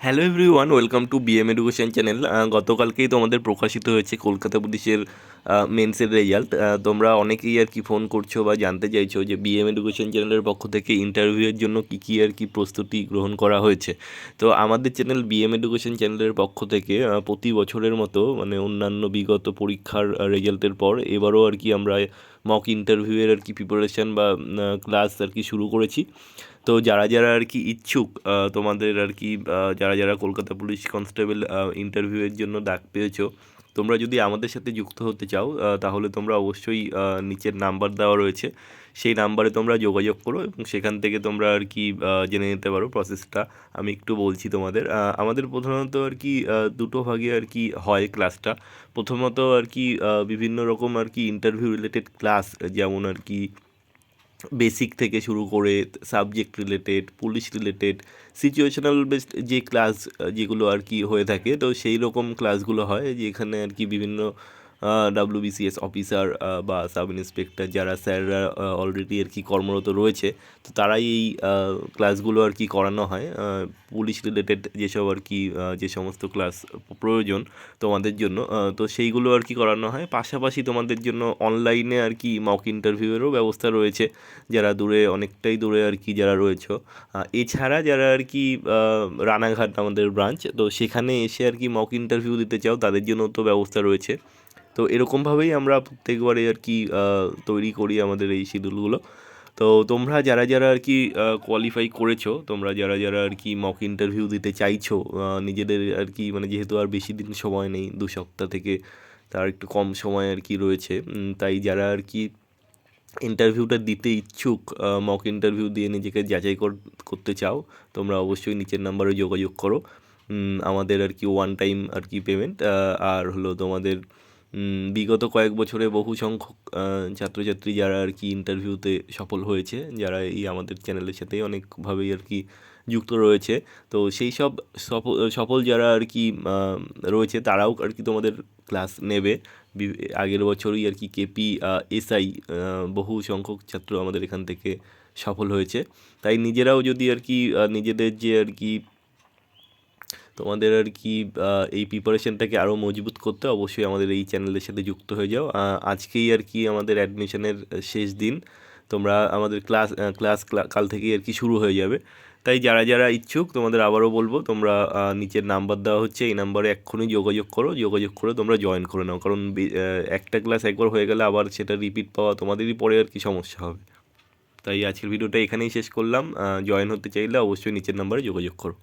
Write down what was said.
Hello everyone, welcome to BM education channel. গতকালকেই তোমাদের প্রকাশিত হয়েছে কলকাতা পুলিশের মেন্সের রেজাল্ট। তোমরা অনেকেই আর কি ফোন করছো বা জানতে চাইছো যে বিএম এডুকেশন চ্যানেলের পক্ষ থেকে ইন্টারভিউয়ের জন্য কী কী আর কি প্রস্তুতি গ্রহণ করা হয়েছে। তো আমাদের চ্যানেল বিএম এডুকেশন চ্যানেলের পক্ষ থেকে প্রতি বছরের মতো মানে অন্যান্য বিগত পরীক্ষার রেজাল্টের পর এবারও আর কি আমরা মক ইন্টারভিউয়ের আর কি প্রিপারেশান বা ক্লাস আর কি শুরু করেছি। তো যারা যারা আর কি ইচ্ছুক, তোমাদের আর কি যারা যারা কলকাতা পুলিশ কনস্টেবল ইন্টারভিউয়ের জন্য ডাক পেয়েছো, তোমরা যদি আমাদের সাথে যুক্ত হতে চাও তাহলে তোমরা অবশ্যই নিচের নাম্বার দেওয়া রয়েছে, সেই নাম্বারে তোমরা যোগাযোগ করো এবং সেখান থেকে তোমরা আর কি জেনে নিতে পারো প্রসেসটা। আমি একটু বলছি তোমাদের। আমাদের প্রধানত আর কি দুটো ভাগে আর কি হয় ক্লাসটা। প্রথমত আর কি বিভিন্ন রকম আর কি ইন্টারভিউ রিলেটেড ক্লাস, যেমন আর কি বেসিক থেকে শুরু করে subject related, police related, situational based যে ক্লাস যেগুলো আর কি হয়ে থাকে, তো সেই রকম ক্লাসগুলো হয় যেখানে আর কি বিভিন্ন ডাব্লিউবিসিএস অফিসার বা সাব ইন্সপেক্টর যারা স্যাররা অলরেডি আর কি কর্মরত রয়েছে, তো তারাই এই ক্লাসগুলো আর কি করানো হয়। পুলিশ রিলেটেড যেসব আর কি যে সমস্ত ক্লাস প্রয়োজন তোমাদের জন্য, তো সেইগুলো আর কি করানো হয়। পাশাপাশি তোমাদের জন্য অনলাইনে আর কি মক ইন্টারভিউয়েরও ব্যবস্থা রয়েছে, যারা দূরে, অনেকটাই দূরে আর কি যারা রয়েছে। এছাড়া যারা আর কি রানাঘাট আমাদের ব্রাঞ্চ, তো সেখানে এসে আর কি মক ইন্টারভিউ দিতে চাও, তাদের জন্য তো ব্যবস্থা রয়েছে। তো এরকমভাবেই আমরা প্রত্যেকবারে আর কি তৈরি করি আমাদের এই শিডিউলগুলো। তো তোমরা যারা যারা আর কি কোয়ালিফাই করেছো, তোমরা যারা যারা আর কি মক ইন্টারভিউ দিতে চাইছো, নিজেদের আর কি মানে যেহেতু আর বেশি দিন সময় নেই, 2 সপ্তাহ থেকে তার একটু কম সময় আর কি রয়েছে, তাই যারা আর কি ইন্টারভিউটা দিতে ইচ্ছুক, মক ইন্টারভিউ দিয়ে নিজেকে যাচাই করতে চাও, তোমরা অবশ্যই নিচের নাম্বারে যোগাযোগ করো। আমাদের আর কি ওয়ান টাইম আর কি পেমেন্ট, আর হলো তোমাদের বিগত কয়েক বছরে বহু সংখ্যক ছাত্রছাত্রী যারা আর কি ইন্টারভিউতে সফল হয়েছে, যারা এই আমাদের চ্যানেলের সাথেই অনেকভাবেই আর কি যুক্ত রয়েছে, তো সেই সব সফল যারা আর কি রয়েছে, তারাও আর কি তোমাদের ক্লাস নেবে। আগের বছরই আর কি কেপি এসআই বহু সংখ্যক ছাত্র আমাদের এখান থেকে সফল হয়েছে। তাই নিজেরাও যদি আর কি নিজেদের যে আর কি তোমাদের আর কি এই প্রিপারেশনটাকে আরও মজবুত করতে অবশ্যই আমাদের এই চ্যানেলের সাথে যুক্ত হয়ে যাও। আজকেই আর কি আমাদের অ্যাডমিশনের শেষ দিন। তোমরা আমাদের ক্লাস কাল থেকেই আর কি শুরু হয়ে যাবে। তাই যারা যারা ইচ্ছুক, তোমাদের আবারও বলবো, তোমরা নিচের নাম্বার দেওয়া হচ্ছে, এই নাম্বারে এক্ষুনি যোগাযোগ করো, যোগাযোগ করে তোমরা জয়েন করে নাও, কারণ একটা ক্লাস একবার হয়ে গেলে আবার সেটা রিপিট পাওয়া তোমাদেরই পরে আর কি সমস্যা হবে। তাই আজকের ভিডিওটা এখানেই শেষ করলাম। জয়েন হতে চাইলে অবশ্যই নিচের নাম্বারে যোগাযোগ করো।